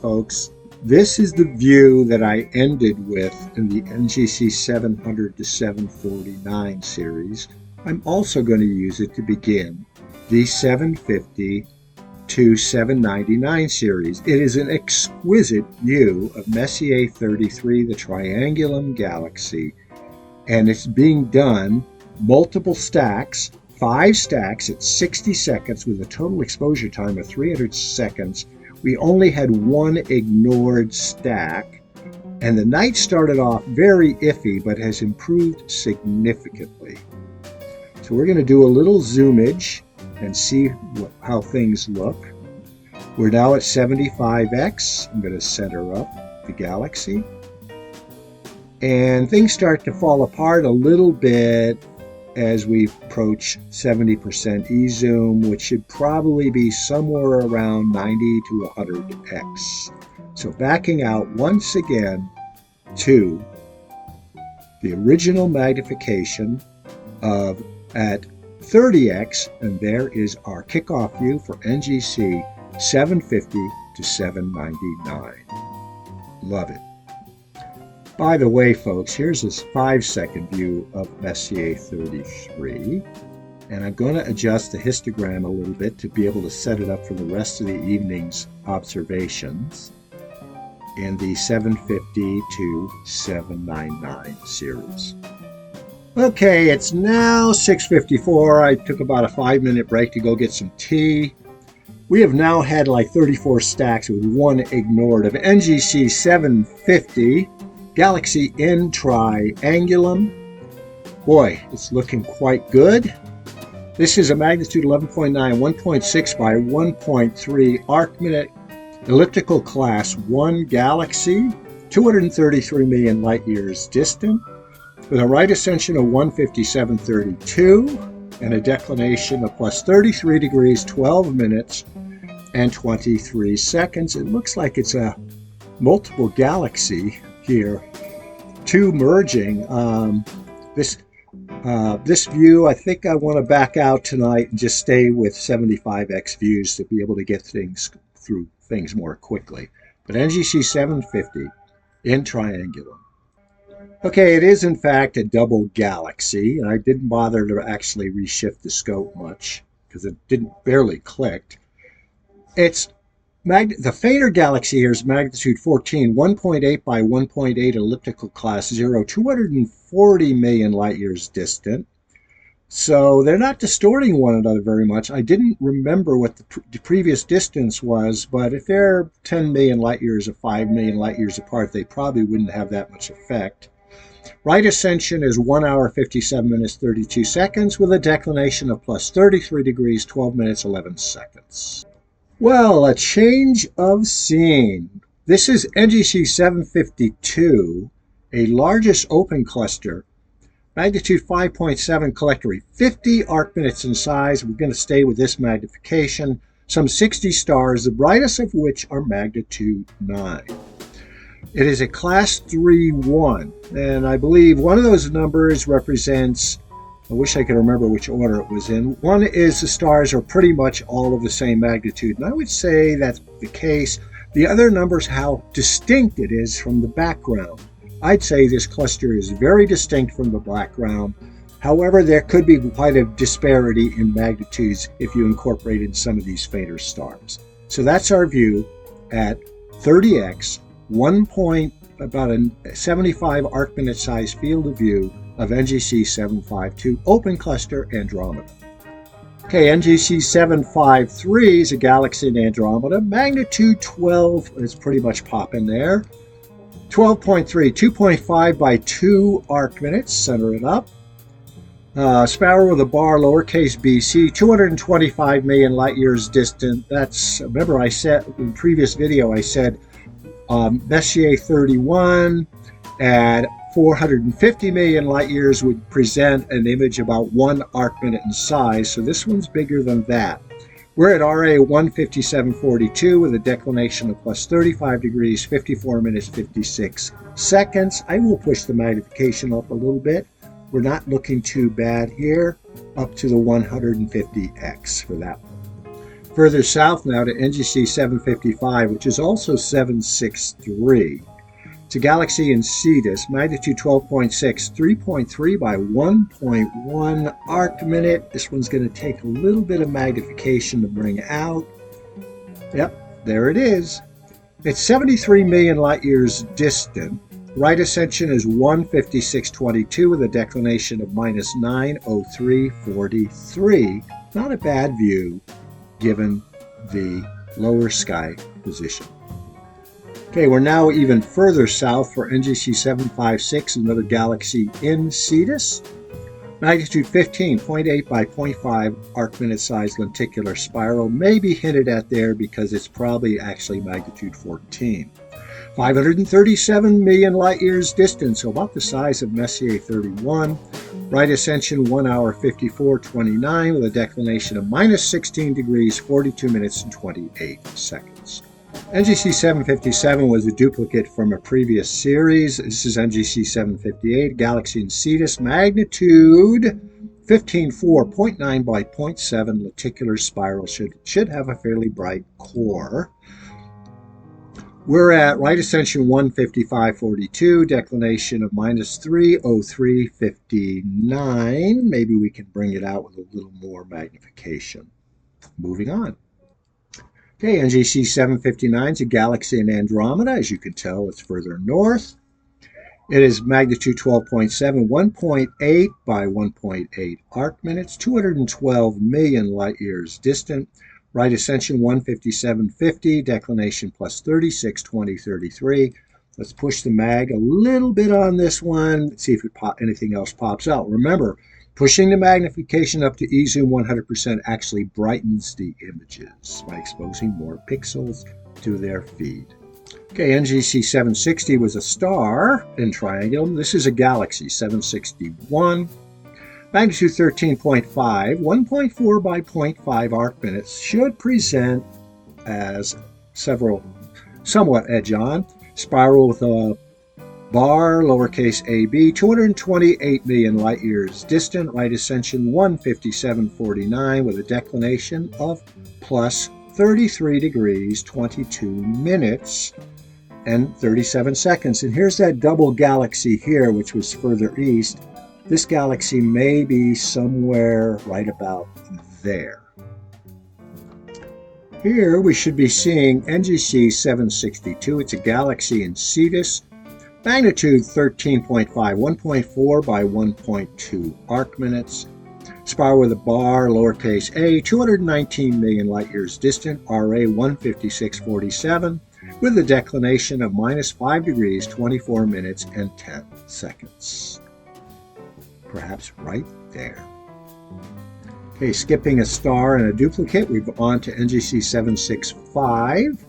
folks. This is the view that I ended with in the NGC 700-749 series. I'm also going to use it to begin the 750-799 series. It is an exquisite view of Messier 33, the Triangulum Galaxy, and it's being done multiple stacks, 5 stacks at 60 seconds with a total exposure time of 300 seconds. We only had one ignored stack, and the night started off very iffy but has improved significantly. So we're going to do a little zoomage and see how things look. We're now at 75x. I'm going to center up the galaxy. And things start to fall apart a little bit as we approach 70% e-zoom, which should probably be somewhere around 90 to 100x. So backing out once again to the original magnification of at 30x, and there is our kickoff view for NGC 750-799. Love it. By the way, folks, here's this 5-second view of Messier 33, and I'm going to adjust the histogram a little bit to be able to set it up for the rest of the evening's observations in the 750-799 series. Okay, it's now 6:54. I took about a 5-minute break to go get some tea. We have now had like 34 stacks with one ignored of NGC 750 Galaxy in Triangulum. Boy, it's looking quite good. This is a magnitude 11.9, 1.6 by 1.3 arc-minute elliptical class 1 galaxy, 233 million light years distant, with a right ascension of 157.32 and a declination of plus 33 degrees, 12 minutes, and 23 seconds. It looks like it's a multiple galaxy here, two merging. This view, I think I want to back out tonight and just stay with 75x views to be able to get things through things more quickly. But NGC 750 in Triangulum. Okay, it is in fact a double galaxy, and I didn't bother to actually reshift the scope much because it barely clicked. It's the fainter galaxy here is magnitude 14, 1.8 by 1.8 elliptical class 0, 240 million light years distant. So they're not distorting one another very much. I didn't remember what the previous distance was, but if they're 10 million light years or 5 million light years apart, they probably wouldn't have that much effect. Right ascension is 1 hour, 57 minutes, 32 seconds with a declination of plus 33 degrees, 12 minutes, 11 seconds. Well, a change of scene. This is NGC 752, a largest open cluster, magnitude 5.7 collector, 50 arc minutes in size. We're going to stay with this magnification. Some 60 stars, the brightest of which are magnitude 9. It is a class 3-1, and I believe one of those numbers represents, I wish I could remember which order it was in. One is the stars are pretty much all of the same magnitude, and I would say that's the case. The other number is how distinct it is from the background. I'd say this cluster is very distinct from the background. However, there could be quite a disparity in magnitudes if you incorporated some of these fainter stars. So that's our view at 30x, about a 75 arc-minute size field of view of NGC 752 open cluster Andromeda. Okay, NGC 753 is a galaxy in Andromeda, magnitude 12, it's pretty much popping there. 12.3, 2.5 by 2 arc minutes, center it up. Sparrow with a bar, lowercase bc, 225 million light years distant. That's, remember I said in the previous video, I said Messier 31 at 450 million light years would present an image about 1 arc minute in size, so this one's bigger than that. We're at RA 157.42 with a declination of plus 35 degrees, 54 minutes, 56 seconds. I will push the magnification up a little bit. We're not looking too bad here, up to the 150x for that one. Further south now to NGC 755, which is also 763. It's a galaxy in Cetus, magnitude 12.6, 3.3 by 1.1 arc minute. This one's going to take a little bit of magnification to bring out. Yep, there it is. It's 73 million light years distant. Right ascension is 156.22 with a declination of minus 903.43. Not a bad view given the lower sky position. Okay, we're now even further south for NGC 756, another galaxy in Cetus. Magnitude 15.8 by 0.5 arc minute size lenticular spiral may be hinted at there because it's probably actually magnitude 14. 537 million light years distant, so about the size of Messier 31. Right ascension 1 hour 54.29 with a declination of minus 16 degrees, 42 minutes and 28 seconds. NGC 757 was a duplicate from a previous series. This is NGC 758, galaxy in Cetus, magnitude 15.4, 0.9 by 0.7 lenticular spiral. Should have a fairly bright core. We're at right ascension 155.42, declination of minus 303.59. Maybe we can bring it out with a little more magnification. Moving on. Okay, NGC 759 is a galaxy in Andromeda. As you can tell, it's further north. It is magnitude 12.7, 1.8 by 1.8 arc minutes, 212 million light years distant. Right ascension 157.50, declination plus 36.20.33. Let's push the mag a little bit on this one, see if anything else pops out. Remember, pushing the magnification up to eZoom 100% actually brightens the images by exposing more pixels to their feed. Okay, NGC 760 was a star in triangle. This is a galaxy, 761. Magnitude 13.5, 1.4 by 0.5 arc minutes. Should present as somewhat edge-on. Spiral with a bar, lowercase ab, 228 million light years distant. Right ascension 157.49 with a declination of plus 33 degrees, 22 minutes, and 37 seconds. And here's that double galaxy here, which was further east. This galaxy may be somewhere right about there. Here we should be seeing NGC 762. It's a galaxy in Cetus. Magnitude 13.5, 1.4 by 1.2 arc minutes. Spiral with a bar, lowercase a, 219 million light years distant, RA 156.47, with a declination of minus 5 degrees, 24 minutes, and 10 seconds. Perhaps right there. Okay, skipping a star and a duplicate, we're on to NGC 765.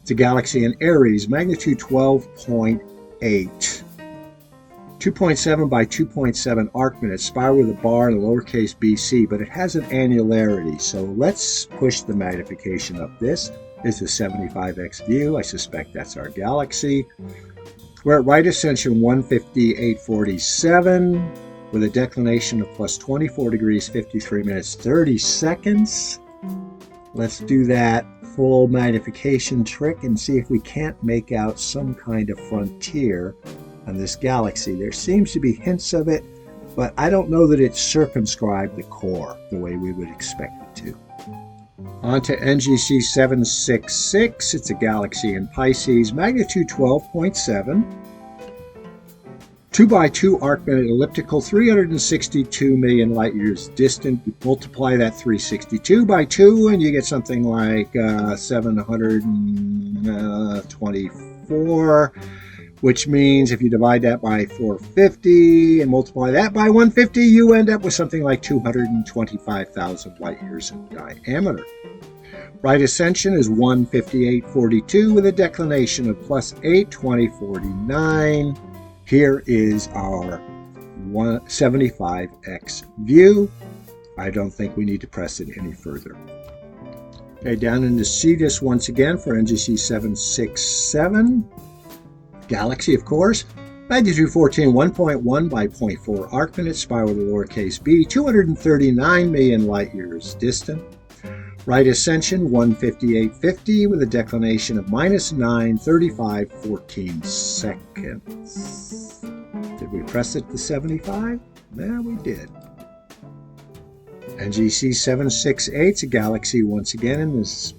It's a galaxy in Aries, magnitude 12.8. 2.7 by 2.7 arc minutes, spiral with a bar and a lowercase bc, but it has an annularity, so let's push the magnification up. This is the 75x view. I suspect that's our galaxy. We're at right ascension 158.47 with a declination of plus 24 degrees, 53 minutes, 30 seconds. Let's do that full magnification trick and see if we can't make out some kind of frontier on this galaxy. There seems to be hints of it, but I don't know that it's circumscribed the core the way we would expect it to. On to NGC 766. It's a galaxy in Pisces, magnitude 12.7. 2 by 2 arc minute elliptical, 362 million light years distant. Multiply that 362 by 2 and you get something like 724, which means if you divide that by 450 and multiply that by 150, you end up with something like 225,000 light years in diameter. Right ascension is 158.42 with a declination of plus 820.49. Here is our 75x view. I don't think we need to press it any further. Okay, down into Cetus once again for NGC 767. Galaxy, of course. Magnitude 14, 1.1 by 0.4 arc minutes, spiral with a lowercase b, 239 million light years distant. Right ascension 158.50 with a declination of -9:35.14 seconds. Did we press it to 75? Yeah, we did. NGC 768's a galaxy once again in this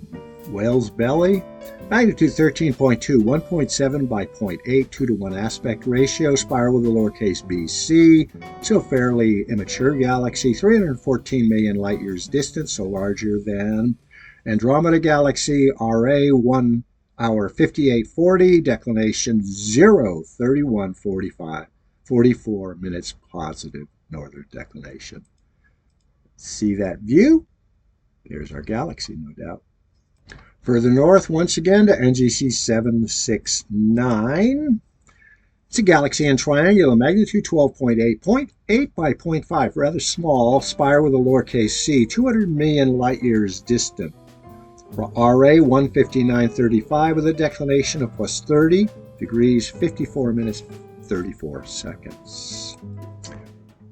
whale's belly. Magnitude 13.2, 1.7 by 0.8, 2-to-1 aspect ratio, spiral with a lowercase bc, so fairly immature galaxy, 314 million light years distant, so larger than Andromeda Galaxy, RA 1 hour 5840, declination 0:31:45, 44 minutes positive northern declination. See that view? There's our galaxy, no doubt. Further north, once again, to NGC 769. It's a galaxy in triangular, magnitude 12.8, 0.8 by 0.5, rather small, spiral with a lowercase c, 200 million light years distant. RA 159.35 with a declination of plus 30 degrees, 54 minutes, 34 seconds.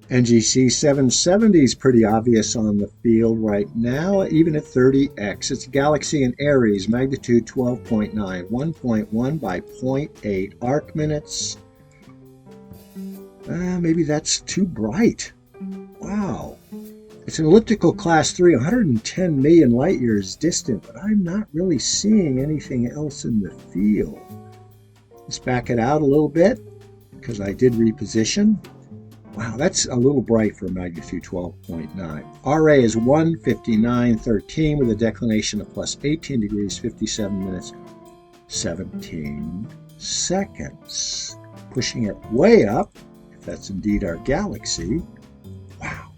NGC 770 is pretty obvious on the field right now, even at 30x. It's a galaxy in Aries, magnitude 12.9, 1.1 by 0.8 arc minutes. Maybe that's too bright. Wow. It's an elliptical class 3, 110 million light years distant, but I'm not really seeing anything else in the field. Let's back it out a little bit, because I did reposition. Wow, that's a little bright for magnitude 12.9. RA is 159.13 with a declination of plus 18 degrees, 57 minutes, 17 seconds. Pushing it way up, if that's indeed our galaxy. Wow.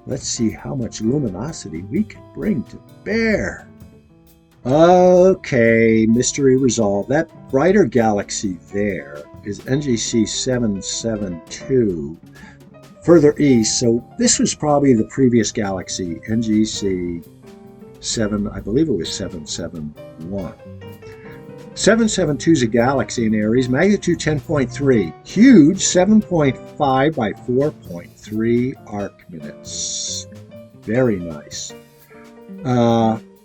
Let's see how much luminosity we can bring to bear. Okay, mystery resolved. That brighter galaxy there is NGC 772 further east. So this was probably the previous galaxy, NGC 7, I believe it was 771. 772 is a galaxy in Aries, magnitude 10.3, huge, 7.5 by 4.3 arc minutes. Very nice.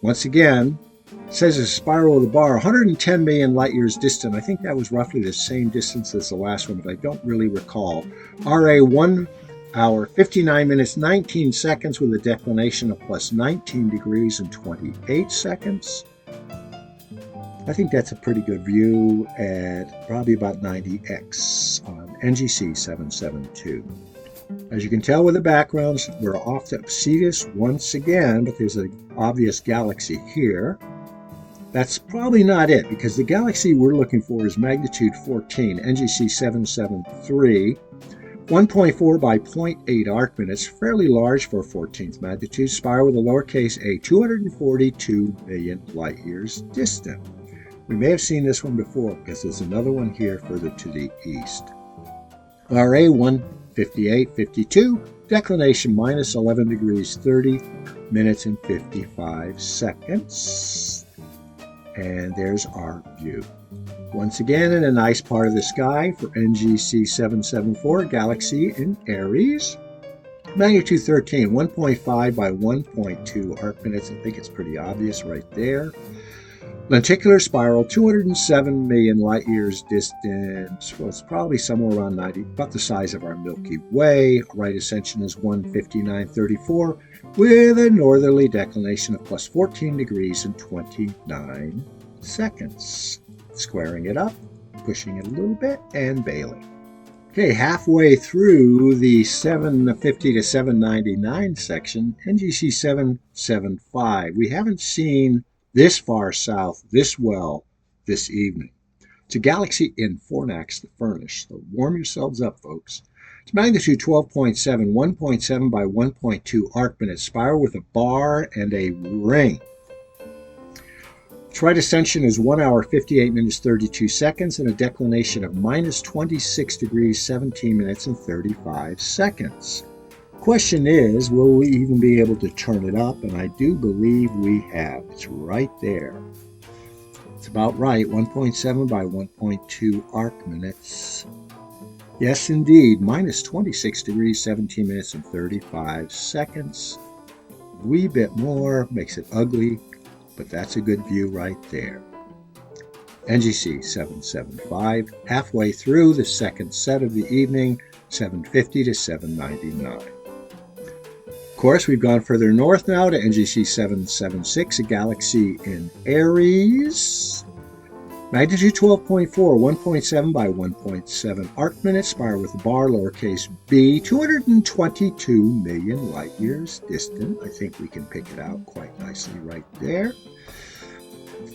Once again, it says a spiral of the bar, 110 million light years distant. I think that was roughly the same distance as the last one, but I don't really recall. RA 1 hour, 59 minutes, 19 seconds with a declination of plus 19 degrees and 28 seconds. I think that's a pretty good view at probably about 90x on NGC 772. As you can tell with the backgrounds, we're off to Cetus once again, but there's an obvious galaxy here. That's probably not it, because the galaxy we're looking for is magnitude 14, NGC 773, 1.4 by 0.8 arc minutes, fairly large for a 14th magnitude, spiral with a lowercase a, 242 million light years distant. We may have seen this one before, because there's another one here further to the east. RA 158.52, declination minus 11 degrees, 30 minutes and 55 seconds. And there's our view. Once again, in a nice part of the sky for NGC 774, galaxy in Aries. Magnitude 13, 1.5 by 1.2 arc minutes. I think it's pretty obvious right there. Lenticular spiral, 207 million light years distant. Well, it's probably somewhere around 90, about the size of our Milky Way. Right ascension is 159.34 with a northerly declination of plus 14 degrees and 29 seconds. Squaring it up, pushing it a little bit, and bailing. Okay, halfway through the 750 to 799 section, NGC 775. We haven't seen this far south this well this evening. It's a galaxy in Fornax the Furnace, so warm yourselves up, folks. It's magnitude 12.7, 1.7 by 1.2 arc minutes, spiral with a bar and a ring. Its right ascension is 1 hour, 58 minutes, 32 seconds, and a declination of minus 26 degrees, 17 minutes, and 35 seconds. Question is, will we even be able to turn it up? And I do believe we have. It's right there. It's about right, 1.7 by 1.2 arc minutes. Yes, indeed, minus 26 degrees, 17 minutes, and 35 seconds. wee bit more, makes it ugly, but that's a good view right there. NGC 775, halfway through the second set of the evening, 750 to 799. Of course, we've gone further north now to NGC 776, a galaxy in Aries. Magnitude 12.4, 1.7 by 1.7 arc minutes, spiral with a bar, lowercase b, 222 million light years distant. I think we can pick it out quite nicely right there.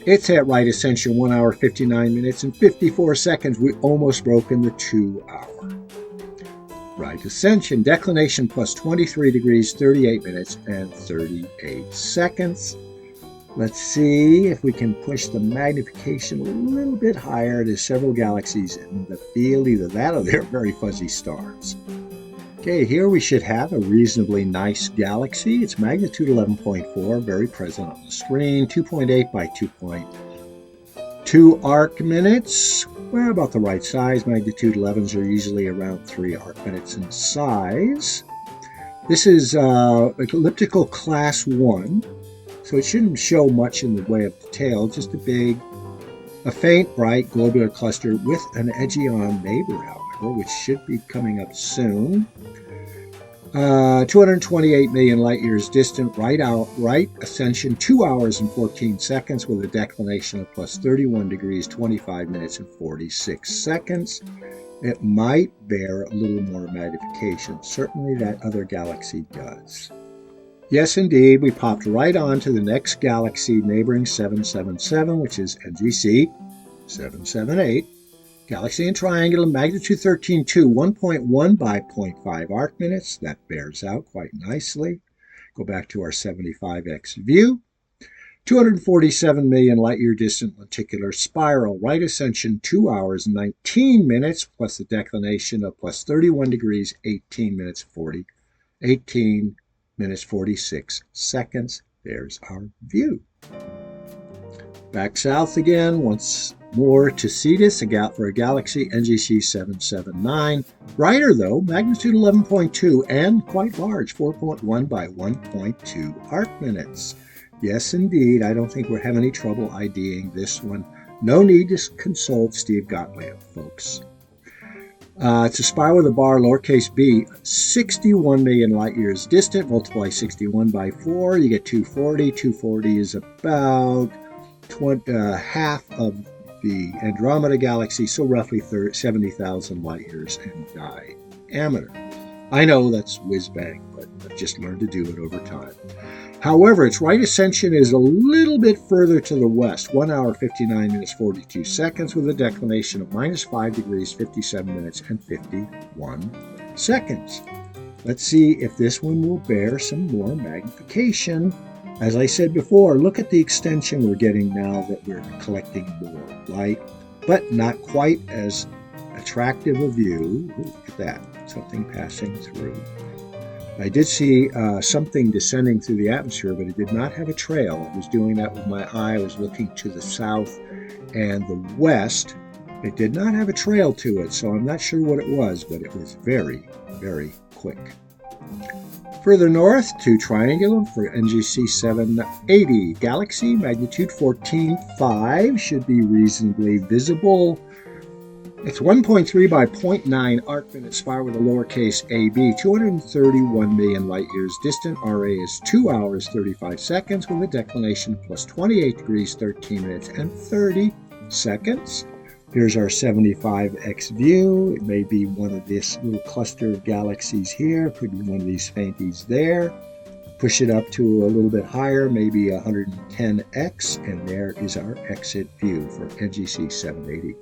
It's at right ascension, 1 hour, 59 minutes, and 54 seconds. We almost broken the 2 hour. Right ascension, declination plus 23 degrees, 38 minutes, and 38 seconds. Let's see if we can push the magnification a little bit higher. There's several galaxies in the field, either that or they're very fuzzy stars. Okay, here we should have a reasonably nice galaxy. It's magnitude 11.4, very present on the screen, 2.8 by 2.2 arc minutes. Well, about the right size. Magnitude 11s are usually around 3 arc minutes in size. This is elliptical class 1, so it shouldn't show much in the way of detail, just a faint, bright globular cluster with an edgy on neighbor, however, which should be coming up soon. 228 million light years distant, right ascension, 2 hours and 14 seconds with a declination of plus 31 degrees, 25 minutes and 46 seconds. It might bear a little more magnification. Certainly that other galaxy does. Yes, indeed, we popped right on to the next galaxy neighboring 777, which is NGC 778. Galaxy in triangular, magnitude 13.2, 1.1 by 0.5 arc minutes. That bears out quite nicely. Go back to our 75x view. 247 million light-year distant lenticular spiral, right ascension, 2 hours, 19 minutes, plus the declination of plus 31 degrees, 18 minutes, 46 seconds. There's our view. Back south again, once more to Cetus, for a galaxy, NGC 779. Brighter though, magnitude 11.2 and quite large, 4.1 by 1.2 arc minutes. Yes, indeed, I don't think we're having any trouble IDing this one. No need to consult Steve Gottlieb, folks. It's a spiral with a bar, lowercase b, 61 million light years distant. Multiply 61 by 4, you get 240. 240 is about half of the Andromeda galaxy, so roughly 70,000 light years in diameter. I know that's whiz-bang, but I've just learned to do it over time. However, its right ascension is a little bit further to the west, 1 hour, 59 minutes, 42 seconds, with a declination of minus 5 degrees, 57 minutes, and 51 seconds. Let's see if this one will bear some more magnification. As I said before, look at the extension we're getting now that we're collecting more light, but not quite as attractive a view. Ooh, look at that, something passing through. I did see something descending through the atmosphere, but it did not have a trail. I was doing that with my eye. I was looking to the south and the west. It did not have a trail to it, so I'm not sure what it was, but it was very, very quick. Further north to triangular for NGC 780. Galaxy, magnitude 14.5, should be reasonably visible. It's 1.3 by 0.9 arc minute spiral with a lowercase ab, 231 million light years distant. RA is 2 hours, 35 seconds with a declination plus 28 degrees, 13 minutes, and 30 seconds. Here's our 75x view. It may be one of this little cluster of galaxies here. Could be one of these fainties there. Push it up to a little bit higher, maybe 110x, and there is our exit view for NGC 780.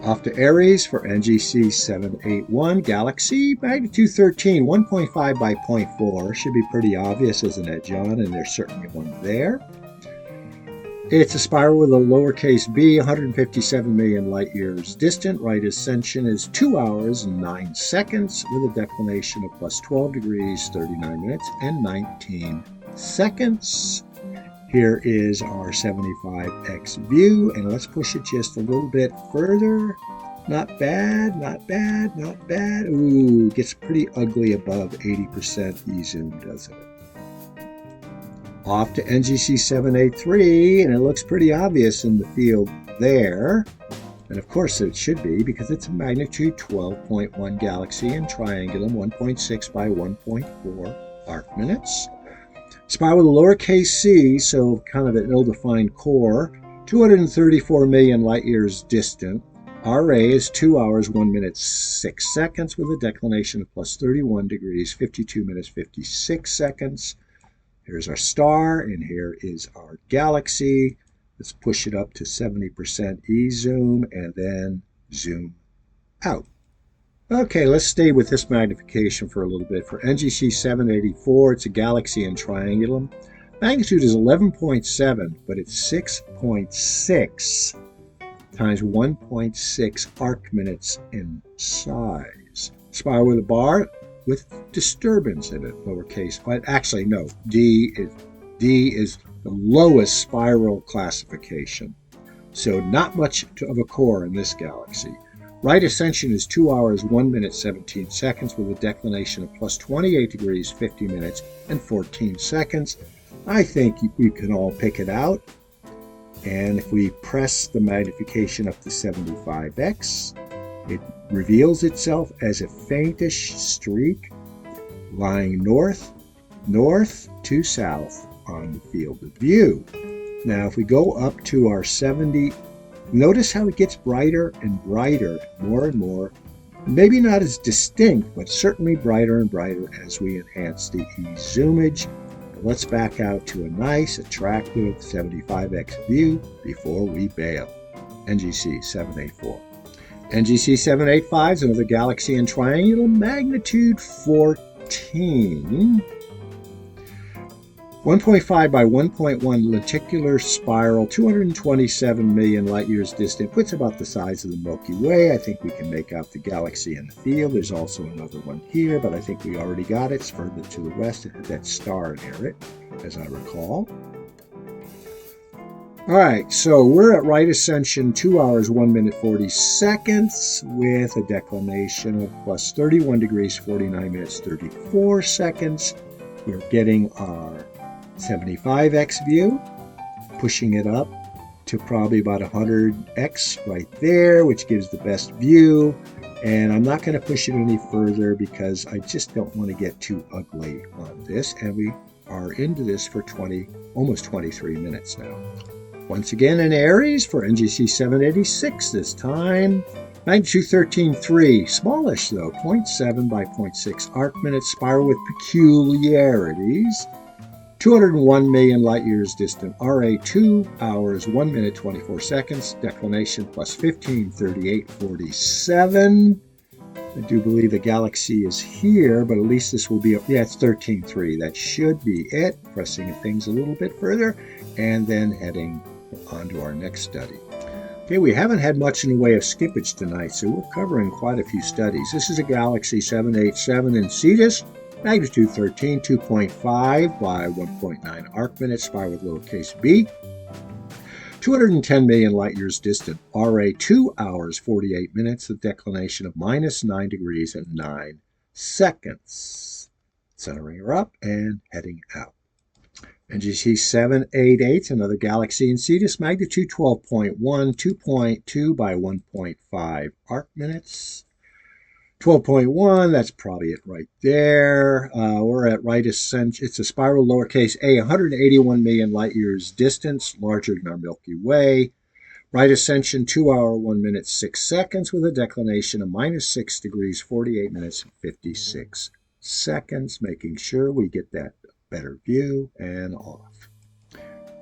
Off to Aries for NGC 781. Galaxy, magnitude 13, 1.5 by 0.4. Should be pretty obvious as an edge on, and there's certainly one there. It's a spiral with a lowercase b, 157 million light years distant. Right ascension is 2 hours and 9 seconds with a declination of plus 12 degrees, 39 minutes, and 19 seconds. Here is our 75x view, and let's push it just a little bit further. Not bad, not bad, not bad. Ooh, gets pretty ugly above 80% E-zoom, doesn't it? Off to NGC 783, and it looks pretty obvious in the field there. And of course it should be, because it's a magnitude 12.1 galaxy in triangulum, 1.6 by 1.4 arc minutes. Spiral with a lowercase c, so kind of an ill-defined core, 234 million light years distant. RA is 2 hours, 1 minute, 6 seconds with a declination of plus 31 degrees, 52 minutes, 56 seconds. Here's our star, and here is our galaxy. Let's push it up to 70% e-zoom, and then zoom out. Okay, let's stay with this magnification for a little bit. For NGC 784, it's a galaxy in triangulum. Magnitude is 11.7, but it's 6.6 times 1.6 arc minutes in size. Spiral with a bar with disturbance in it, lowercase. But actually, no, D is the lowest spiral classification. So not much of a core in this galaxy. Right ascension is 2 hours, 1 minute, 17 seconds with a declination of plus 28 degrees, 50 minutes, and 14 seconds. I think you can all pick it out. And if we press the magnification up to 75x, it reveals itself as a faintish streak lying north to south on the field of view. Now, if we go up to our 70, notice how it gets brighter and brighter, more and more. Maybe not as distinct, but certainly brighter and brighter as we enhance the e-zoomage. Let's back out to a nice, attractive 75x view before we bail. NGC 784. NGC 785 is another galaxy in triangular, magnitude 14. 1.5 by 1.1 lenticular spiral, 227 million light years distant, puts about the size of the Milky Way. I think we can make out the galaxy in the field. There's also another one here, but I think we already got it. It's further to the west. It had that star near it, as I recall. All right, so we're at right ascension, 2 hours, 1 minute, 40 seconds, with a declination of plus 31 degrees, 49 minutes, 34 seconds. We're getting our 75x view, pushing it up to probably about 100x right there, which gives the best view. And I'm not going to push it any further because I just don't want to get too ugly on this. And we are into this for almost 23 minutes now. Once again in Aries for NGC 786 this time. Magnitude 13.3, smallish though, 0.7 by 0.6 arc minutes, spiral with peculiarities. 201 million light years distant. RA 2 hours, 1 minute, 24 seconds. Declination plus 15, 38, 47. I do believe the galaxy is here, but at least this will be, yeah, it's 13.3. That should be it. Pressing things a little bit further and then heading on to our next study. Okay, we haven't had much in the way of skippage tonight, so we're covering quite a few studies. This is a galaxy 787 in Cetus. Magnitude 13, 2.5 by 1.9 arc minutes, spiral with lowercase b. 210 million light years distant. RA 2 hours, 48 minutes, a declination of minus 9 degrees and 9 seconds. Centering her up and heading out. NGC 788, another galaxy in Cetus. Magnitude 12.1, 2.2 by 1.5 arc minutes. 12.1, that's probably it right there. We're at right ascension. It's a spiral lowercase a, 181 million light years distance, larger than our Milky Way. Right ascension, 2 hour, 1 minute, 6 seconds with a declination of minus 6 degrees, 48 minutes, 56 seconds, making sure we get that better view and off.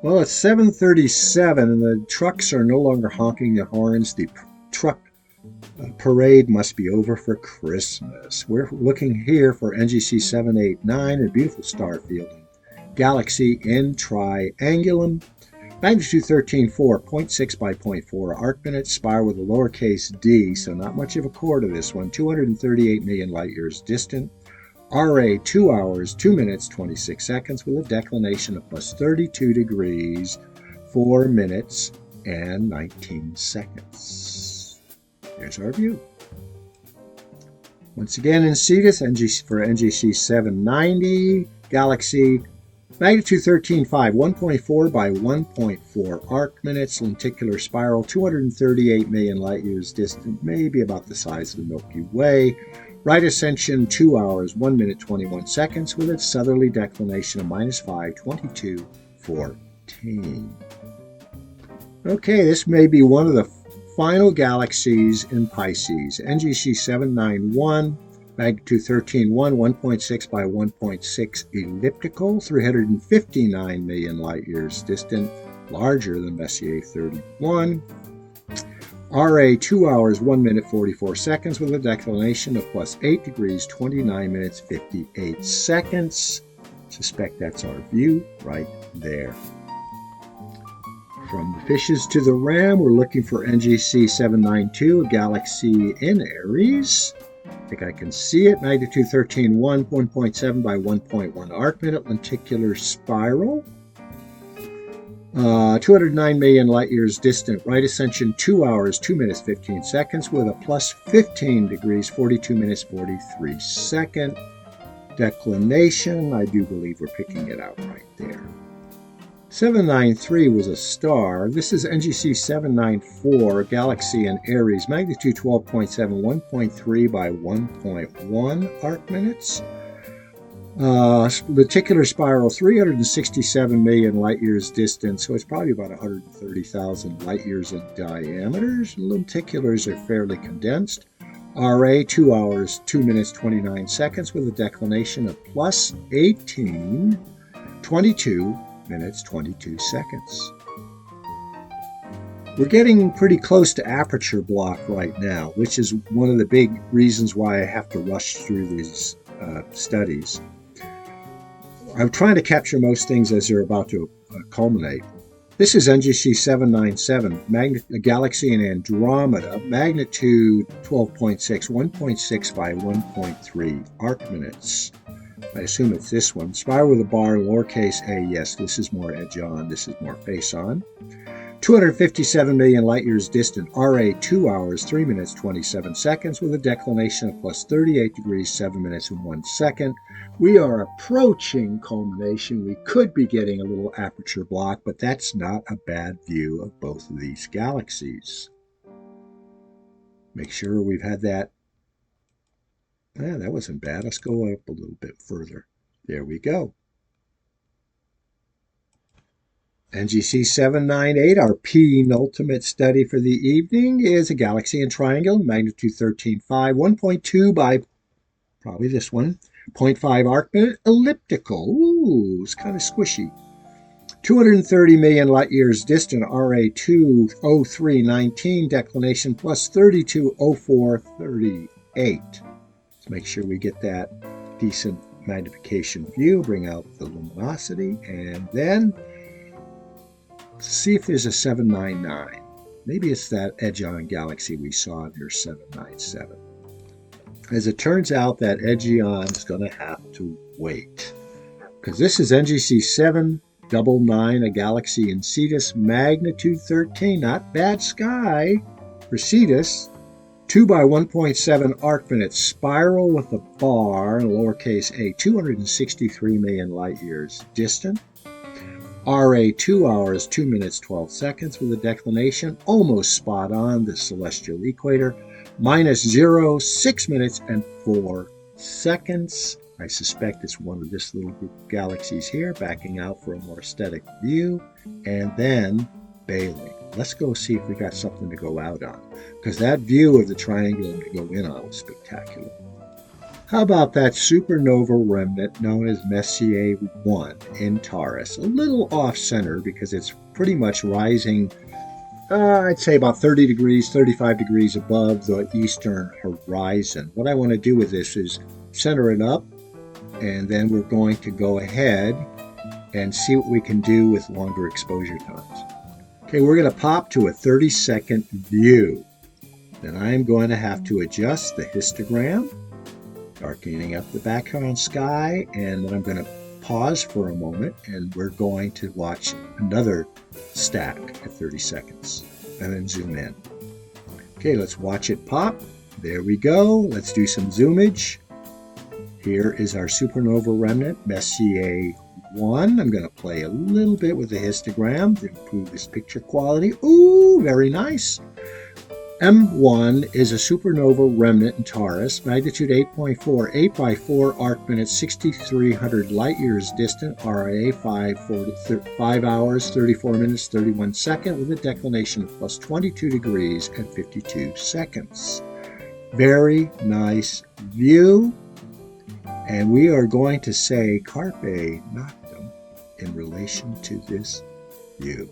Well, it's 7:37 and the trucks are no longer honking their horns. The truck parade must be over for Christmas. We're looking here for NGC 789, a beautiful star field, galaxy in triangulum. Magnitude 13.4, 0.6 by 0.4 arc minutes, spiral with a lowercase d, so not much of a core to this one. 238 million light years distant. RA 2 hours, 2 minutes, 26 seconds with a declination of plus 32 degrees, 4 minutes, and 19 seconds. Here's our view. Once again in Cetus, for NGC 790, galaxy Magnitude 13.5, 1.4 by 1.4 arc minutes, lenticular spiral, 238 million light years distant, maybe about the size of the Milky Way. Right ascension, 2 hours, 1 minute, 21 seconds, with its southerly declination of -5, 22, 14. Okay, this may be one of the final galaxies in Pisces. NGC791, magnitude 13.1, 1.6 by 1.6 elliptical, 359 million light years distant, larger than Messier 31. RA 2 hours, 1 minute, 44 seconds, with a declination of +8 degrees, 29 minutes, 58 seconds. Suspect that's our view right there. From the fishes to the ram, we're looking for NGC 792, a galaxy in Aries. I think I can see it. Magnitude 13.1, 1.7 by 1.1 arc minute, lenticular spiral. 209 million light years distant. Right ascension, 2 hours, 2 minutes, 15 seconds, with a +15 degrees, 42 minutes, 43 seconds. Declination, I do believe we're picking it out right there. 793 was a star. This is NGC 794, a galaxy in Aries, magnitude 12.7, 1.3 by 1.1 arc minutes. Lenticular spiral, 367 million light years distant, so it's probably about 130,000 light years in diameter. Lenticulars are fairly condensed. RA, 2 hours, 2 minutes, 29 seconds, with a declination of +18, 22 minutes, 22 seconds. We're getting pretty close to aperture block right now, which is one of the big reasons why I have to rush through these studies. I'm trying to capture most things as they're about to culminate. This is NGC 797, a galaxy in Andromeda, magnitude 12.6, 1.6 by 1.3 arc minutes. I assume it's this one. Spiral with a bar, lowercase a. Yes, this is more edge on. This is more face on. 257 million light years distant. RA 2 hours, 3 minutes, 27 seconds, with a declination of +38 degrees, 7 minutes, and 1 second. We are approaching culmination. We could be getting a little aperture block, but that's not a bad view of both of these galaxies. Make sure we've had that. Yeah, that wasn't bad. Let's go up a little bit further. There we go. NGC 798, our penultimate study for the evening, is a galaxy in triangle, magnitude 13.5, 1.2 by, probably this one, 0.5 arc minute, elliptical. Ooh, it's kind of squishy. 230 million light years distant, RA 20319, declination +320438. Let's make sure we get that decent magnification view, bring out the luminosity, and then see if there's a 799. Maybe it's that edge-on galaxy we saw near 797. As it turns out, that edge-on is going to have to wait, because this is NGC 799, a galaxy in Cetus, magnitude 13. Not bad sky for Cetus. 2 by 1.7 arc minutes, spiral with a bar, lowercase a, 263 million light years distant. RA 2 hours, 2 minutes, 12 seconds, with a declination almost spot on the celestial equator, -0, 6 minutes, and 4 seconds. I suspect it's one of this little group of galaxies here, backing out for a more aesthetic view, and then bailing. Let's go see if we got something to go out on, because that view of the triangle to go in on was spectacular. How about that supernova remnant known as Messier 1 in Taurus? A little off-center because it's pretty much rising, I'd say about 30 degrees, 35 degrees above the eastern horizon. What I want to do with this is center it up, and then we're going to go ahead and see what we can do with longer exposure times. Okay, we're going to pop to a 30-second view. Then I'm going to have to adjust the histogram, darkening up the background sky, and then I'm going to pause for a moment, and we're going to watch another stack at 30 seconds, and then zoom in. Okay, let's watch it pop. There we go. Let's do some zoomage. Here is our supernova remnant, Messier M1. I'm going to play a little bit with the histogram to improve this picture quality. Ooh, very nice. M1 is a supernova remnant in Taurus, magnitude 8.4, 8 by 4 arc minutes, 6,300 light years distant, RIA 5 hours, 34 minutes, 31 seconds, with a declination of plus 22 degrees and 52 seconds. Very nice view. And we are going to say carpe noctem in relation to this view.